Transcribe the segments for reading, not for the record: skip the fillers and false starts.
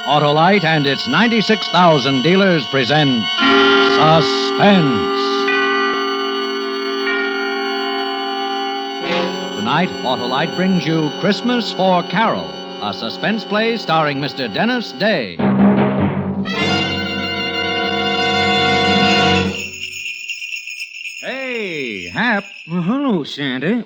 Autolite and its 96,000 dealers present Suspense. Tonight, Autolite brings you Christmas for Carole, a suspense play starring Mr. Dennis Day. Hey, Hap. Well, hello, Santa.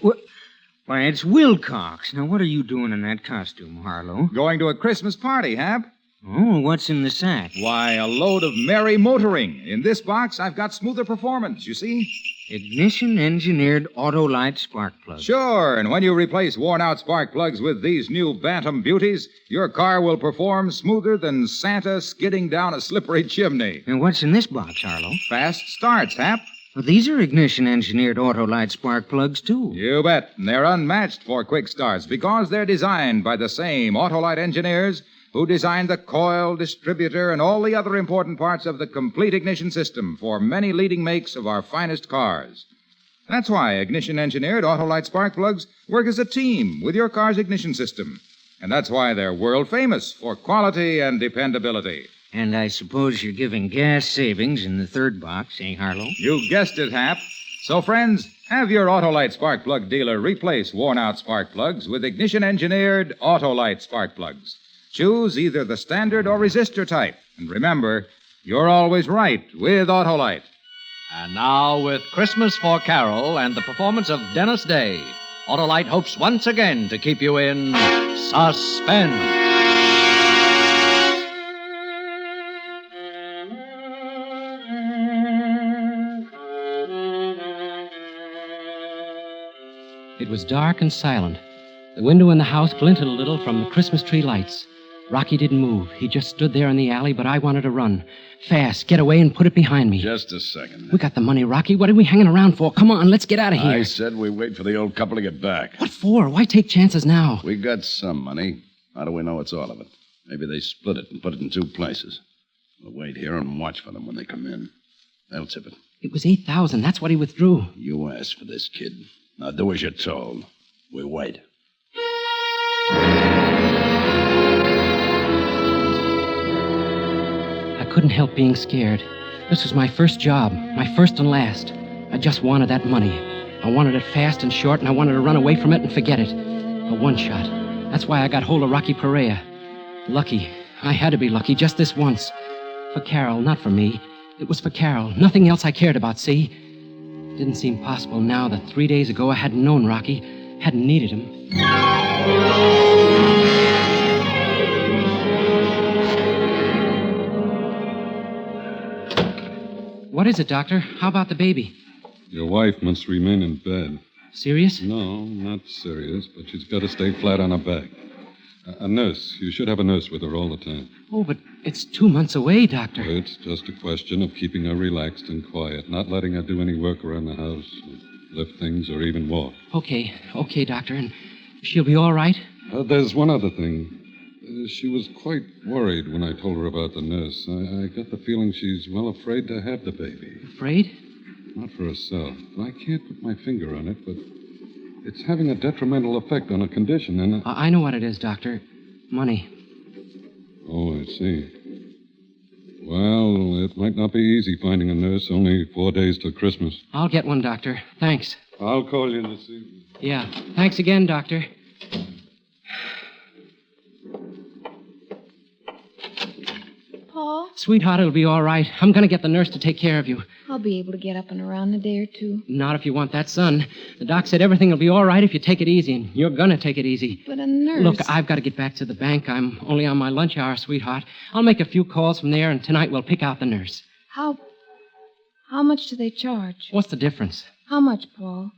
Why, it's Wilcox. Now, what are you doing in that costume, Harlow? Going to a Christmas party, Hap. Oh, what's in the sack? Why, a load of merry motoring. In this box, I've got smoother performance, you see? Ignition-engineered Autolite spark plugs. Sure, and when you replace worn-out spark plugs with these new Bantam beauties, your car will perform smoother than Santa skidding down a slippery chimney. And what's in this box, Harlow? Fast starts, Hap. Well, these are ignition-engineered Autolite spark plugs, too. You bet. And they're unmatched for quick starts because they're designed by the same Autolite engineers who designed the coil, distributor, and all the other important parts of the complete ignition system for many leading makes of our finest cars. That's why ignition-engineered Autolite spark plugs work as a team with your car's ignition system. And that's why they're world-famous for quality and dependability. And I suppose you're giving gas savings in the third box, eh, Harlow? You guessed it, Hap. So, friends, have your Autolite spark plug dealer replace worn-out spark plugs with ignition-engineered Autolite spark plugs. Choose either the standard or resistor type. And remember, you're always right with Autolite. And now, with Christmas for Carole and the performance of Dennis Day, Autolite hopes once again to keep you in suspense. It was dark and silent. The window in the house glinted a little from the Christmas tree lights. Rocky didn't move. He just stood there in the alley, but I wanted to run. Fast, get away and put it behind me. Just a second. We got the money, Rocky. What are we hanging around for? Come on, let's get out of here. I said we wait for the old couple to get back. What for? Why take chances now? We got some money. How do we know it's all of it? Maybe they split it and put it in two places. We'll wait here and watch for them when they come in. They'll tip it. It was $8,000. That's what he withdrew. You asked for this, kid. Now do as you're told. We wait. I couldn't help being scared. This was my first job, my first and last. I just wanted that money. I wanted it fast and short, and I wanted to run away from it and forget it. A one shot. That's why I got hold of Rocky Perea. Lucky. I had to be lucky just this once. For Carole, not for me. It was for Carole. Nothing else I cared about, see? It didn't seem possible now that 3 days ago I hadn't known Rocky, hadn't needed him. What is it, Doctor? How about the baby? Your wife must remain in bed. Serious? No, not serious, but she's got to stay flat on her back. A nurse. You should have a nurse with her all the time. Oh, but it's 2 months away, Doctor. It's just a question of keeping her relaxed and quiet, not letting her do any work around the house, lift things, or even walk. Okay, Doctor. And she'll be all right? There's one other thing. She was quite worried when I told her about the nurse. I got the feeling she's well afraid to have the baby. Afraid? Not for herself. I can't put my finger on it, but it's having a detrimental effect on her condition, and... I know what it is, Doctor. Money. Oh, I see. Well, it might not be easy finding a nurse. Only 4 days till Christmas. I'll get one, Doctor. Thanks. I'll call you this evening. Yeah. Thanks again, Doctor. Paul, Sweetheart, it'll be all right. I'm going to get the nurse to take care of you. I'll be able to get up and around in a day or two. Not if you want that, son. The doc said everything will be all right if you take it easy, and you're going to take it easy. But a nurse... Look, I've got to get back to the bank. I'm only on my lunch hour, sweetheart. I'll make a few calls from there, and tonight we'll pick out the nurse. How much do they charge? What's the difference? How much, Paul?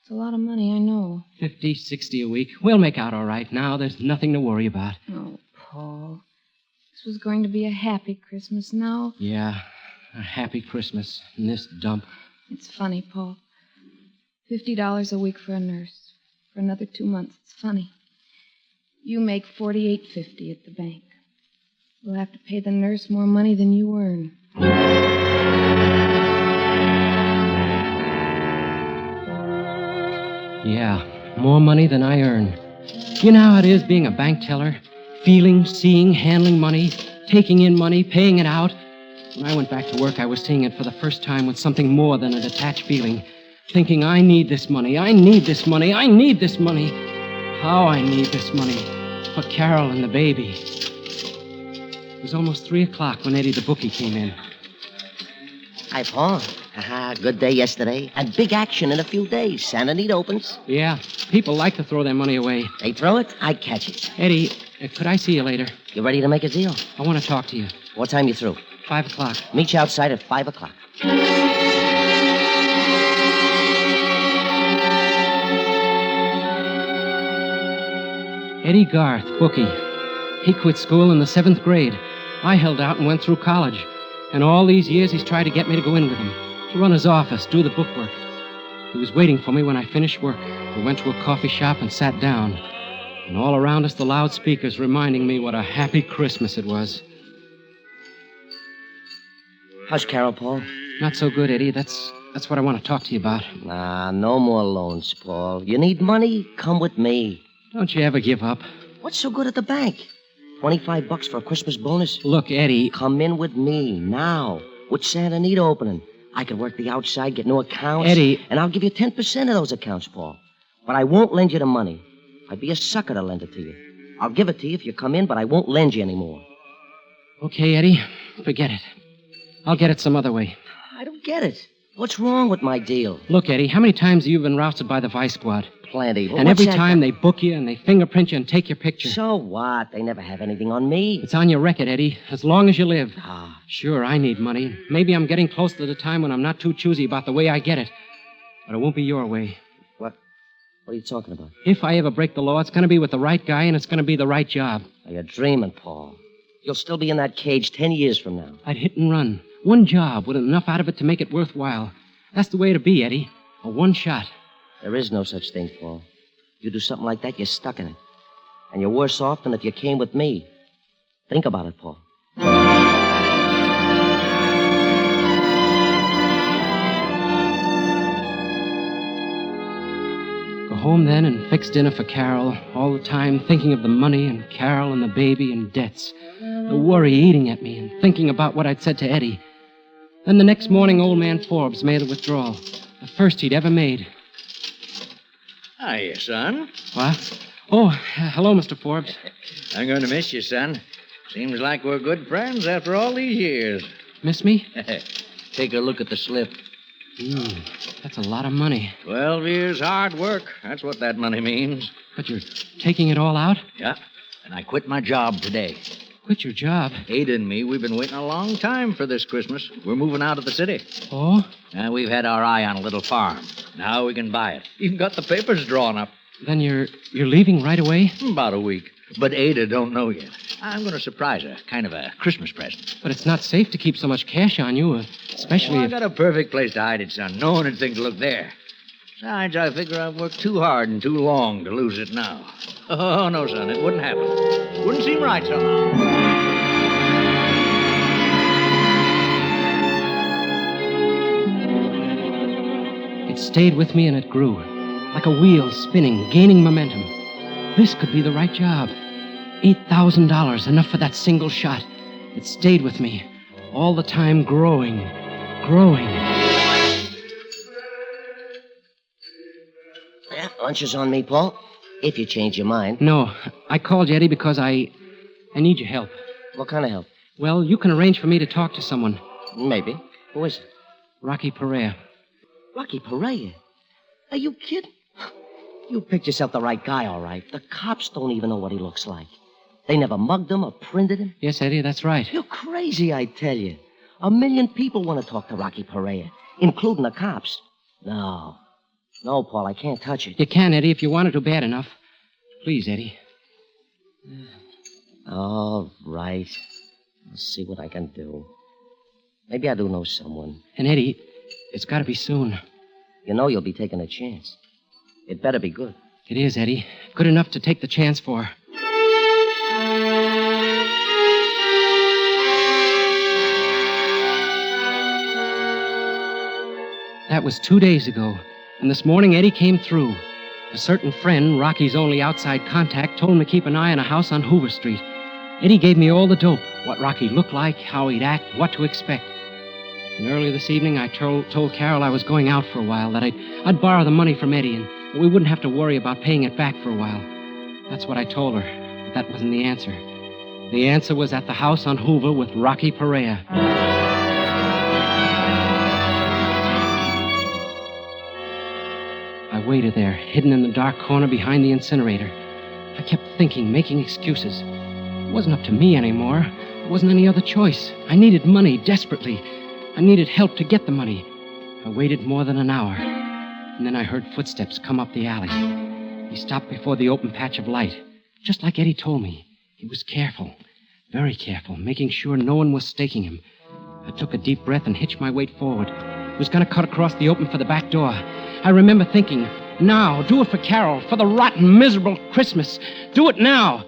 It's a lot of money, I know. 50, 60 a week. We'll make out all right now. There's nothing to worry about. Oh, Paul. This was going to be a happy Christmas. Now... Yeah, a happy Christmas in this dump. It's funny, Paul. $50 a week for a nurse. For another 2 months. It's funny. You make $48.50 at the bank. We'll have to pay the nurse more money than you earn. Yeah, more money than I earn. You know how it is being a bank teller? Feeling, seeing, handling money, taking in money, paying it out. When I went back to work, I was seeing it for the first time with something more than a detached feeling. Thinking, I need this money, I need this money, I need this money. How I need this money. For Carole and the baby. It was almost 3 o'clock when Eddie the bookie came in. Hi, Paul. Good day yesterday. And big action in a few days. Santa Anita opens. Yeah, people like to throw their money away. They throw it, I catch it. Eddie, could I see you later? You ready to make a deal? I want to talk to you. What time you through? 5 o'clock. Meet you outside at 5 o'clock. Eddie Garth, bookie. He quit school in the 7th grade. I held out and went through college. And all these years he's tried to get me to go in with him, to run his office, do the bookwork. He was waiting for me when I finished work. We went to a coffee shop and sat down. And all around us the loudspeakers reminding me what a happy Christmas it was. How's Carole, Paul? Not so good, Eddie. That's what I want to talk to you about. Nah, no more loans, Paul. You need money? Come with me. Don't you ever give up. What's so good at the bank? $25 for a Christmas bonus? Look, Eddie. Come in with me now. With Santa Anita opening. I could work the outside, get new accounts. Eddie. And I'll give you 10% of those accounts, Paul. But I won't lend you the money. I'd be a sucker to lend it to you. I'll give it to you if you come in, but I won't lend you anymore. Okay, Eddie. Forget it. I'll get it some other way. I don't get it. What's wrong with my deal? Look, Eddie, how many times have you been rousted by the vice squad? Plenty. Well, and every what's that time they book you and they fingerprint you and take your picture. So what? They never have anything on me. It's on your record, Eddie, as long as you live. Ah. Sure, I need money. Maybe I'm getting close to the time when I'm not too choosy about the way I get it. But it won't be your way. What are you talking about? If I ever break the law, it's going to be with the right guy and it's going to be the right job. Now, you're dreaming, Paul. You'll still be in that cage 10 years from now. I'd hit and run. One job with enough out of it to make it worthwhile. That's the way to be, Eddie. A one shot. There is no such thing, Paul. You do something like that, you're stuck in it. And you're worse off than if you came with me. Think about it, Paul. Go home then and fix dinner for Carole, all the time thinking of the money and Carole and the baby and debts. The worry eating at me and thinking about what I'd said to Eddie. Then the next morning, old man Forbes made a withdrawal. The first he'd ever made. Hiya, son. What? Oh, hello, Mr. Forbes. I'm going to miss you, son. Seems like we're good friends after all these years. Miss me? Take a look at the slip. That's a lot of money. 12 years hard work. That's what that money means. But you're taking it all out? Yeah. And I quit my job today. Quit your job? Ada and me, we've been waiting a long time for this Christmas. We're moving out of the city. Oh? We've had our eye on a little farm. Now we can buy it. Even got the papers drawn up. Then you're leaving right away? About a week. But Ada don't know yet. I'm going to surprise her. Kind of a Christmas present. But it's not safe to keep so much cash on you, especially I if... got a perfect place to hide it, son. No one would think to look there. Besides, I figure I've worked too hard and too long to lose it now. Oh, no, son, it wouldn't happen. Wouldn't seem right somehow. It stayed with me and it grew. Like a wheel spinning, gaining momentum. This could be the right job. $8,000, enough for that single shot. It stayed with me. All the time growing. Yeah, lunch is on me, Paul. If you change your mind. No, I called you, Eddie, because I need your help. What kind of help? Well, you can arrange for me to talk to someone. Maybe. Who is it? Rocky Perea. Rocky Perea? Are you kidding? You picked yourself the right guy, all right. The cops don't even know what he looks like. They never mugged him or printed him. Yes, Eddie, that's right. You're crazy, I tell you. 1 million people want to talk to Rocky Perea, including the cops. No, Paul, I can't touch it. You can, Eddie, if you wanted to bad enough. Please, Eddie. All right. I'll see what I can do. Maybe I do know someone. And, Eddie, it's got to be soon. You know you'll be taking a chance. It better be good. It is, Eddie. Good enough to take the chance for. That was 2 days ago. And this morning, Eddie came through. A certain friend, Rocky's only outside contact, told him to keep an eye on a house on Hoover Street. Eddie gave me all the dope, what Rocky looked like, how he'd act, what to expect. And early this evening, I told Carole I was going out for a while, that I'd borrow the money from Eddie, and that we wouldn't have to worry about paying it back for a while. That's what I told her, but that wasn't the answer. The answer was at the house on Hoover with Rocky Perea. I waited there, hidden in the dark corner behind the incinerator. I kept thinking, making excuses. It wasn't up to me anymore. There wasn't any other choice. I needed money desperately. I needed help to get the money. I waited more than an hour, and then I heard footsteps come up the alley. He stopped before the open patch of light, just like Eddie told me. He was careful, very careful, making sure no one was staking him. I took a deep breath and hitched my weight forward. He was going to cut across the open for the back door. I remember thinking, now, do it for Carole, for the rotten, miserable Christmas. Do it now.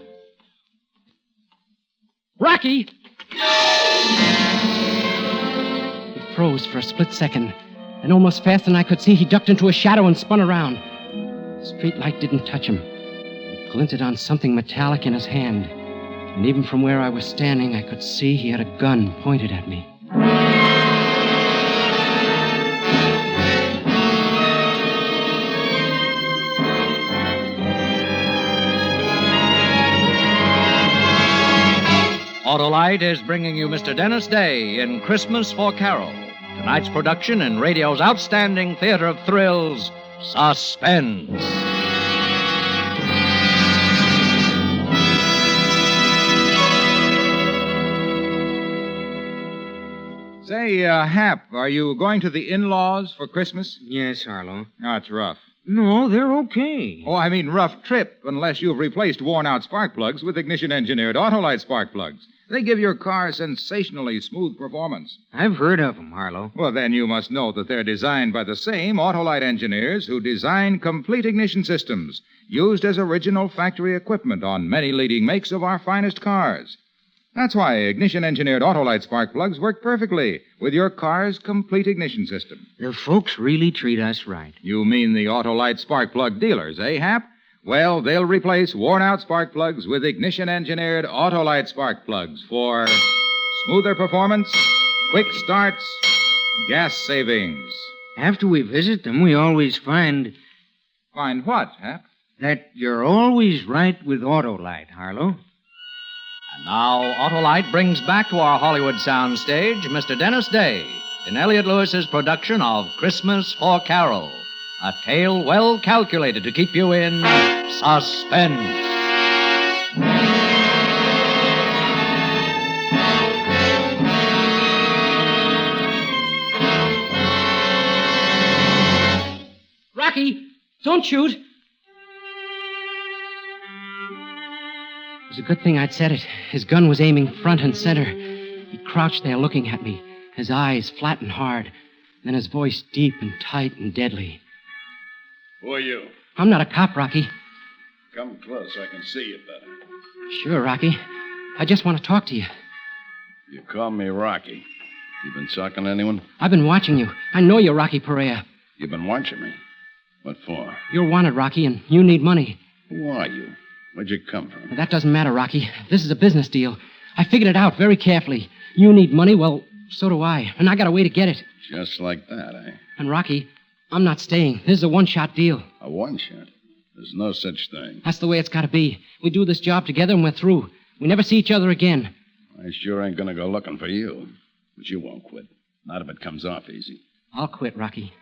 Rocky! He froze for a split second, and almost faster than I could see, he ducked into a shadow and spun around. The street light didn't touch him. It glinted on something metallic in his hand, and even from where I was standing, I could see he had a gun pointed at me. Autolite is bringing you Mr. Dennis Day in Christmas for Carole. Tonight's production in radio's outstanding theater of thrills, Suspense. Say, Hap, are you going to the in-laws for Christmas? Yes, Harlow. That's rough. No, they're okay. Oh, I mean rough trip, unless you've replaced worn-out spark plugs with ignition-engineered Autolite spark plugs. They give your car sensationally smooth performance. I've heard of them, Harlow. Well, then you must know that they're designed by the same Autolite engineers who design complete ignition systems, used as original factory equipment on many leading makes of our finest cars. That's why ignition-engineered Autolite spark plugs work perfectly with your car's complete ignition system. The folks really treat us right. You mean the Autolite spark plug dealers, eh, Hap? Well, they'll replace worn-out spark plugs with ignition-engineered Autolite spark plugs for smoother performance, quick starts, gas savings. After we visit them, we always find... Find what, Hap? that you're always right with Autolite, Harlow. And now, Autolite brings back to our Hollywood soundstage Mr. Dennis Day in Elliot Lewis's production of Christmas for Carole, a tale well calculated to keep you in suspense. Rocky, don't shoot. It was a good thing I'd said it. His gun was aiming front and center. He crouched there looking at me, his eyes flat and hard, then his voice deep and tight and deadly. Who are you? I'm not a cop, Rocky. Come close so I can see you better. Sure, Rocky. I just want to talk to you. You call me Rocky. You been talking to anyone? I've been watching you. I know you're Rocky Perea. You've been watching me? What for? You're wanted, Rocky, and you need money. Who are you? Where'd you come from? That doesn't matter, Rocky. This is a business deal. I figured it out very carefully. You need money, well, so do I. And I got a way to get it. Just like that, eh? And, Rocky, I'm not staying. This is a one-shot deal. A one-shot? There's no such thing. That's the way it's got to be. We do this job together and we're through. We never see each other again. I sure ain't gonna go looking for you. But you won't quit. Not if it comes off easy. I'll quit, Rocky.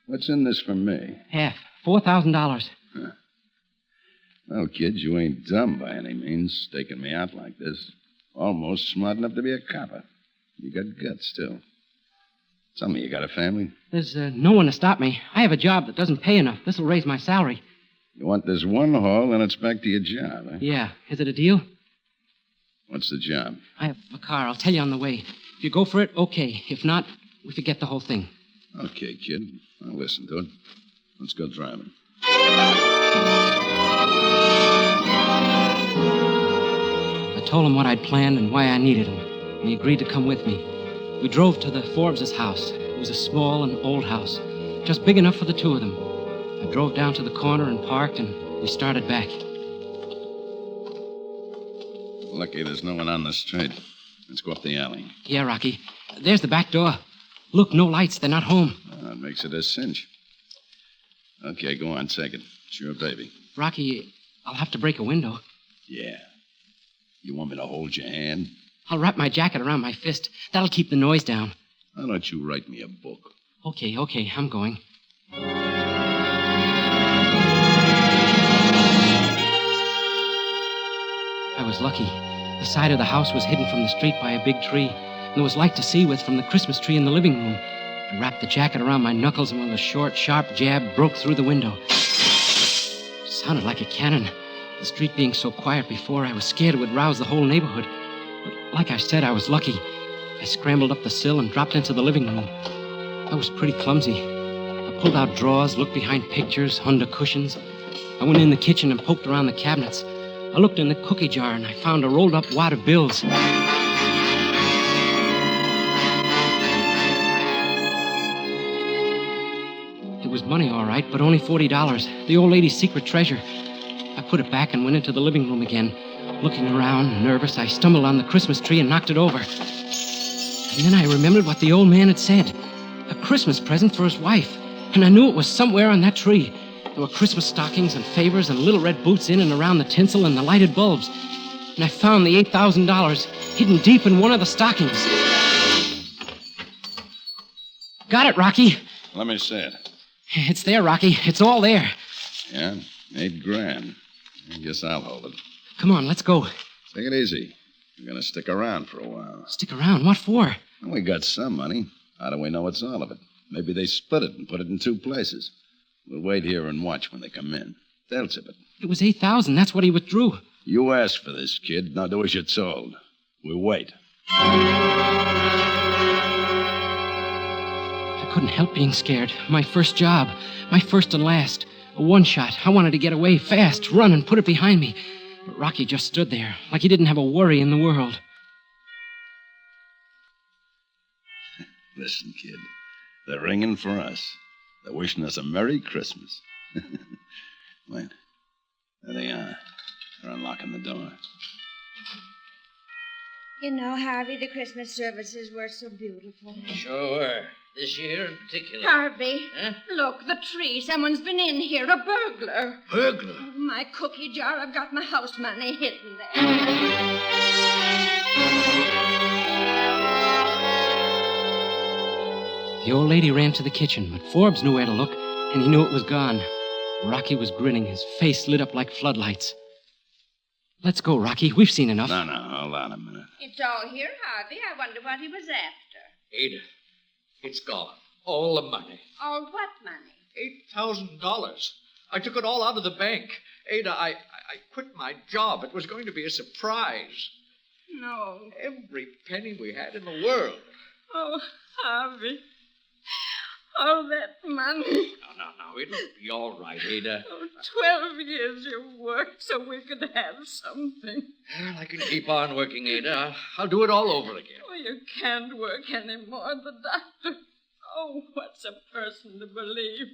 What's in this for me? Half. $4,000. Huh. Well, kid, you ain't dumb by any means, staking me out like this. Almost smart enough to be a copper. You got guts, too. Tell me, you got a family? There's no one to stop me. I have a job that doesn't pay enough. This'll raise my salary. You want this one haul, then it's back to your job, eh? Yeah. Is it a deal? What's the job? I have a car. I'll tell you on the way. If you go for it, okay. If not, we forget the whole thing. Okay, kid. I'll listen to it. Let's go driving. I told him what I'd planned and why I needed him, and he agreed to come with me. We drove to the Forbes' house. It was a small and old house, just big enough for the two of them. I drove down to the corner and parked, and we started back. Lucky there's no one on the street. Let's go up the alley. Yeah, Rocky. There's the back door. Look, no lights. They're not home. That makes it a cinch. Okay, go on, take it. It's your baby. Rocky, I'll have to break a window. Yeah. You want me to hold your hand? I'll wrap my jacket around my fist. That'll keep the noise down. Why don't you write me a book? Okay, I'm going. I was lucky. The side of the house was hidden from the street by a big tree, and there was light to see with from the Christmas tree in the living room. I wrapped the jacket around my knuckles, and with a short, sharp jab, broke through the window. It sounded like a cannon. The street being so quiet before, I was scared it would rouse the whole neighborhood. But like I said, I was lucky. I scrambled up the sill and dropped into the living room. I was pretty clumsy. I pulled out drawers, looked behind pictures, under cushions. I went in the kitchen and poked around the cabinets. I looked in the cookie jar, and I found a rolled-up wad of bills. It was money, all right, but only $40. The old lady's secret treasure. I put it back and went into the living room again. Looking around, nervous, I stumbled on the Christmas tree and knocked it over. And then I remembered what the old man had said. A Christmas present for his wife. And I knew it was somewhere on that tree. There were Christmas stockings and favors and little red boots in and around the tinsel and the lighted bulbs. And I found the $8,000 hidden deep in one of the stockings. Got it, Rocky. Let me see it. It's there, Rocky. It's all there. Yeah, $8,000. I guess I'll hold it. Come on, let's go. Take it easy. We're going to stick around for a while. Stick around? What for? Well, we got some money. How do we know it's all of it? Maybe they split it and put it in two places. We'll wait here and watch when they come in. They'll tip it. It was $8,000. That's what he withdrew. You asked for this, kid. Now do as you're told. We'll wait. I couldn't help being scared. My first job. My first and last. A one-shot. I wanted to get away fast, run, and put it behind me. But Rocky just stood there, like he didn't have a worry in the world. Listen, kid. They're ringing for us. They're wishing us a Merry Christmas. Wait. There they are. They're unlocking the door. You know, Harvey, the Christmas services were so beautiful. Sure were. This year in particular. Harvey, Huh? look, the tree. Someone's been in here, a burglar. Burglar? Oh, my cookie jar, I've got my house money hidden there. The old lady ran to the kitchen, but Forbes knew where to look, and he knew it was gone. Rocky was grinning, his face lit up like floodlights. Let's go, Rocky. We've seen enough. No, hold on a minute. It's all here, Harvey. I wonder what he was after. Ada, it's gone. All the money. All what money? $8,000. I took it all out of the bank. Ada, I quit my job. It was going to be a surprise. No. Every penny we had in the world. Oh, Harvey. All that money. No. It'll be all right, Ada. Oh, 12 years you worked so we could have something. Well, I can keep on working, Ada. I'll do it all over again. Oh, you can't work anymore. The doctor. Oh, what's a person to believe?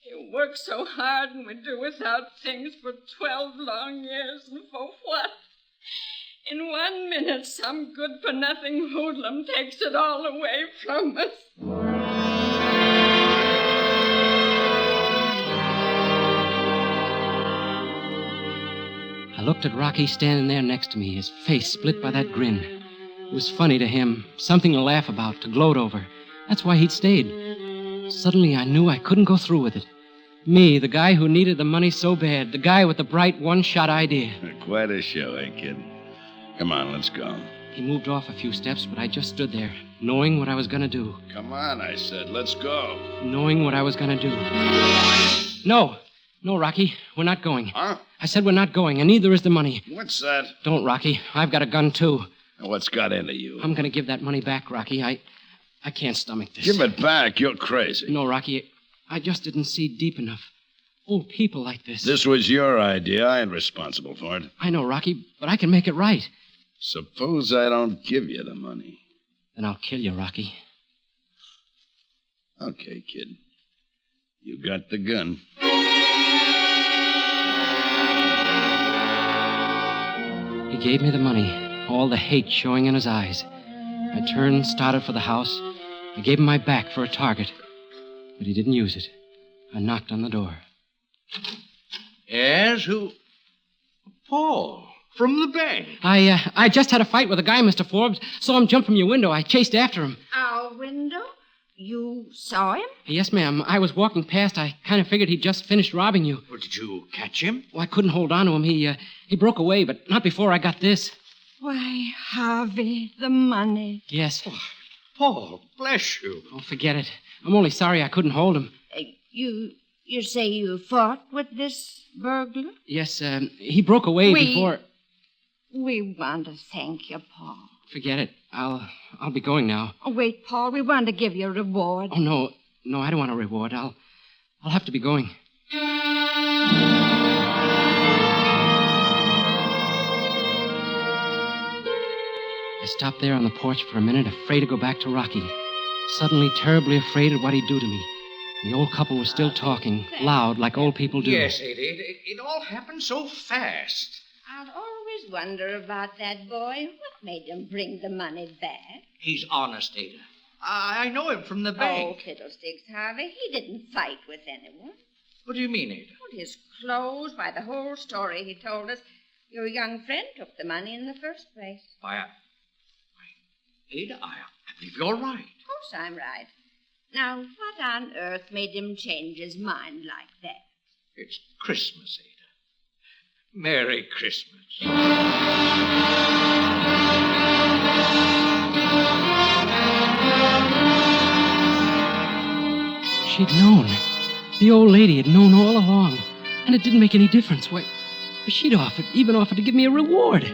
You work so hard and we do without things for 12 long years. And for what? In 1 minute, some good-for-nothing hoodlum takes it all away from us. I looked at Rocky standing there next to me, his face split by that grin. It was funny to him, something to laugh about, to gloat over. That's why he'd stayed. Suddenly I knew I couldn't go through with it. Me, the guy who needed the money so bad, the guy with the bright one-shot idea. Quite a show, eh, kid? Come on, let's go. He moved off a few steps, but I just stood there, knowing what I was going to do. Come on, I said. Let's go. Knowing what I was going to do. No, Rocky. We're not going. Huh? I said we're not going, and neither is the money. What's that? Don't, Rocky. I've got a gun, too. What's got into you? I'm going to give that money back, Rocky. I can't stomach this. Give it back. You're crazy. No, Rocky. I just didn't see deep enough. Old people like this. This was your idea. I ain't responsible for it. I know, Rocky, but I can make it right. Suppose I don't give you the money. Then I'll kill you, Rocky. Okay, kid. You got the gun. He gave me the money, all the hate showing in his eyes. I turned, started for the house. I gave him my back for a target. But he didn't use it. I knocked on the door. Yes, who? Paul, from the bank. I just had a fight with a guy, Mr. Forbes. Saw him jump from your window. I chased after him. Our window? You saw him? Yes, ma'am. I was walking past. I kind of figured he'd just finished robbing you. Well, did you catch him? Well, I couldn't hold on to him. He broke away, but not before I got this. Why, Harvey, the money. Yes. Oh, Paul, bless you. Oh, forget it. I'm only sorry I couldn't hold him. You say you fought with this burglar? Yes, he broke away before... We want to thank you, Paul. Forget it. I'll be going now. Oh, wait, Paul. We want to give you a reward. Oh, no. No, I don't want a reward. I'll have to be going. I stopped there on the porch for a minute, afraid to go back to Rocky. Suddenly terribly afraid of what he'd do to me. The old couple was still talking, loud, like old people do. Yes, it all happened so fast. I'll always wonder about that boy. What made him bring the money back? He's honest, Ada. I know him from the bank. Oh, fiddlesticks, Harvey. He didn't fight with anyone. What do you mean, Ada? Well, his clothes, why, the whole story he told us. Your young friend took the money in the first place. Why, Ada, I believe you're right. Of course I'm right. Now, what on earth made him change his mind like that? It's Christmas, Ada. Merry Christmas. She'd known. The old lady had known all along. And it didn't make any difference. Why, she'd even offered to give me a reward.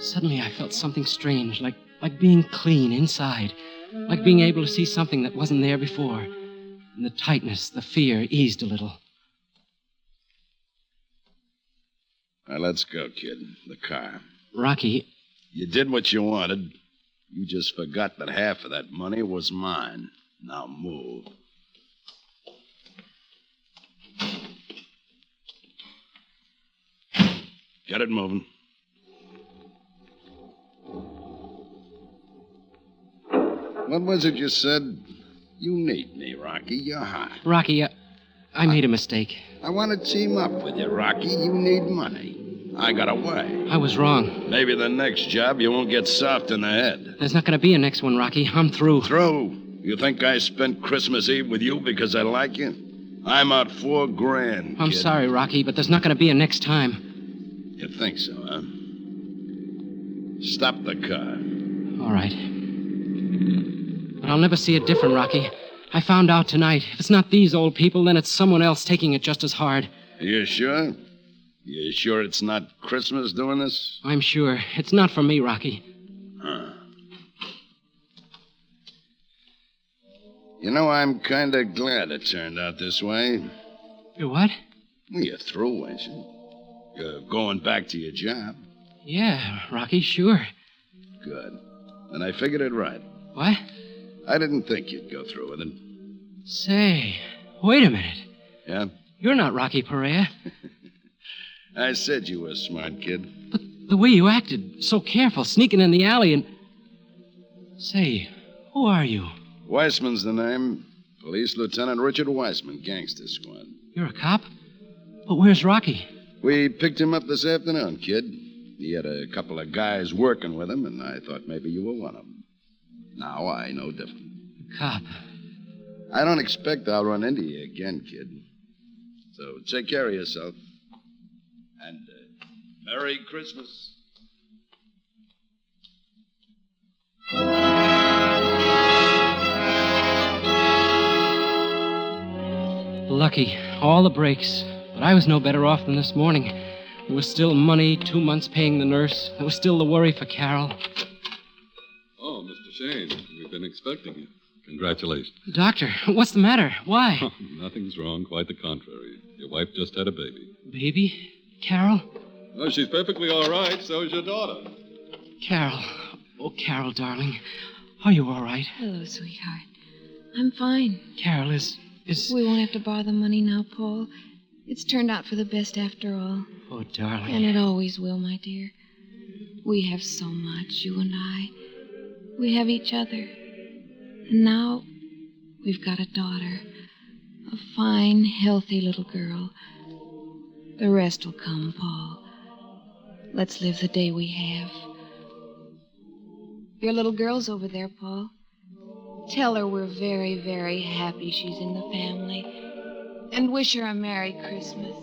Suddenly I felt something strange, like being clean inside. Like being able to see something that wasn't there before. And the tightness, the fear eased a little. Now, let's go, kid. The car. Rocky. You did what you wanted. You just forgot that half of that money was mine. Now move. Get it moving. What was it you said? You need me, Rocky. You're hot. Rocky, I made a mistake. I want to team up with you, Rocky. You need money. I got away. I was wrong. Maybe the next job you won't get soft in the head. There's not going to be a next one, Rocky. I'm through. Through? You think I spent Christmas Eve with you because I like you? I'm out $4,000. I'm kid. sorry, Rocky, but there's not going to be a next time. You think so, huh? Stop the car. All right. But I'll never see it different, Rocky. I found out tonight. If it's not these old people, then it's someone else taking it just as hard. You sure? You sure it's not Christmas doing this? I'm sure. It's not for me, Rocky. Huh. You know, I'm kind of glad it turned out this way. You what? Well, you're through, ain't you? You're going back to your job. Yeah, Rocky, sure. Good. Then I figured it right. What? I didn't think you'd go through with it. Say, wait a minute. Yeah? You're not Rocky Perea. I said you were a smart kid. But the way you acted, so careful, sneaking in the alley and... Say, who are you? Weissman's the name. Police Lieutenant Richard Weissman, Gangster Squad. You're a cop? But where's Rocky? We picked him up this afternoon, kid. He had a couple of guys working with him, and I thought maybe you were one of them. Now I know different. A cop? I don't expect I'll run into you again, kid. So take care of yourself. And Merry Christmas. Lucky. All the breaks. But I was no better off than this morning. There was still money, 2 months paying the nurse. There was still the worry for Carole. Oh, Mr. Shane, we've been expecting you. Congratulations. Doctor, what's the matter? Why? Nothing's wrong, quite the contrary. Your wife just had a baby. Baby? Carole? Oh, she's perfectly all right. So is your daughter. Carole. Oh, Carole, darling. Are you all right? Hello, sweetheart. I'm fine. Carole, is We won't have to borrow the money now, Paul. It's turned out for the best after all. Oh, darling. And it always will, my dear. We have so much, you and I. We have each other. And now we've got a daughter. A fine, healthy little girl. The rest will come, Paul. Let's live the day we have. Your little girl's over there, Paul. Tell her we're very, very happy she's in the family. And wish her a Merry Christmas.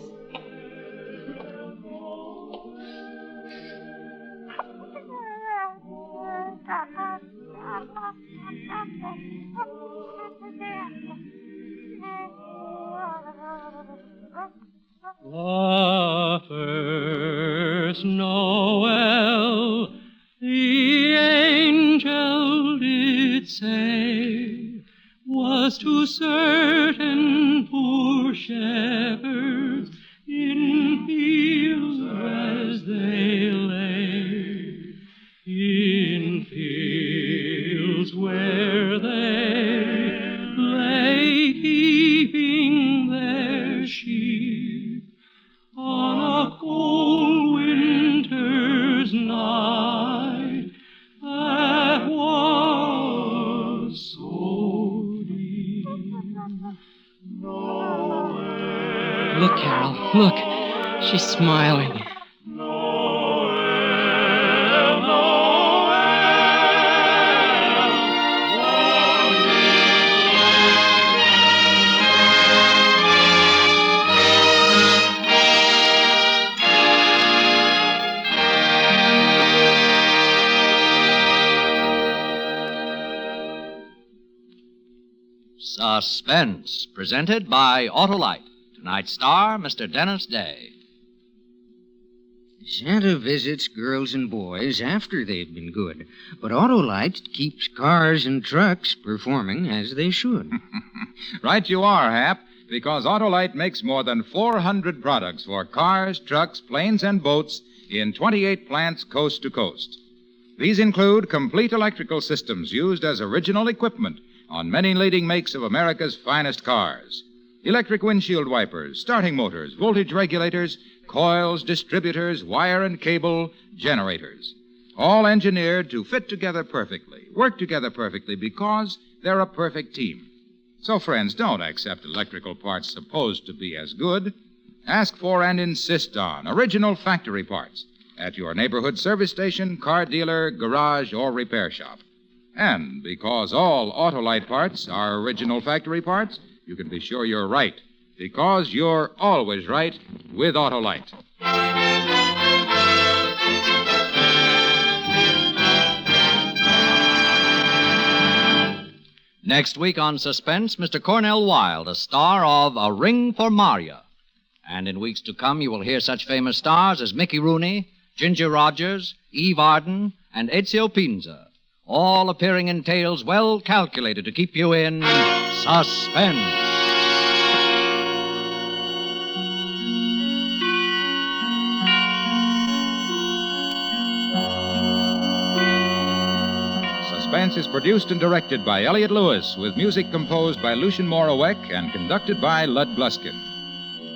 The first Noel, the angel did say, was to certain poor shepherds in fields as they lay, in fields where they lay keeping their sheep on a cold winter's night that was so deep. Look, Carol, look. She's smiling. Suspense, presented by Autolite. Tonight's star, Mr. Dennis Day. Santa visits girls and boys after they've been good, but Autolite keeps cars and trucks performing as they should. Right you are, Hap, because Autolite makes more than 400 products for cars, trucks, planes, and boats in 28 plants coast to coast. These include complete electrical systems used as original equipment on many leading makes of America's finest cars. Electric windshield wipers, starting motors, voltage regulators, coils, distributors, wire and cable, generators. All engineered to fit together perfectly, work together perfectly because they're a perfect team. So, friends, don't accept electrical parts supposed to be as good. Ask for and insist on original factory parts at your neighborhood service station, car dealer, garage, or repair shop. And because all Autolite parts are original factory parts, you can be sure you're right, because you're always right with Autolite. Next week on Suspense, Mr. Cornell Wilde, a star of A Ring for Maria. And in weeks to come, you will hear such famous stars as Mickey Rooney, Ginger Rogers, Eve Arden, and Ezio Pinza, all appearing in tales well calculated to keep you in suspense. Suspense is produced and directed by Elliott Lewis, with music composed by Lucien Moraweck and conducted by Lud Gluskin.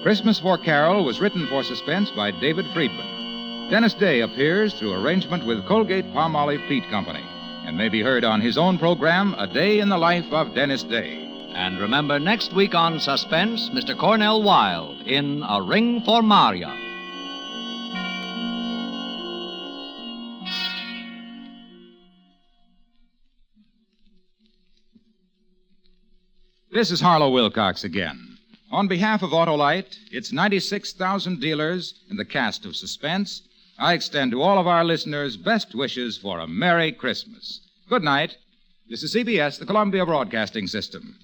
Christmas for Carole was written for Suspense by David Friedman. Dennis Day appears through arrangement with Colgate-Palmolive Peat Company and may be heard on his own program, A Day in the Life of Dennis Day. And remember, next week on Suspense, Mr. Cornell Wilde in A Ring for Maria. This is Harlow Wilcox again. On behalf of Autolite, its 96,000 dealers, and the cast of Suspense, I extend to all of our listeners best wishes for a Merry Christmas. Good night. This is CBS, the Columbia Broadcasting System.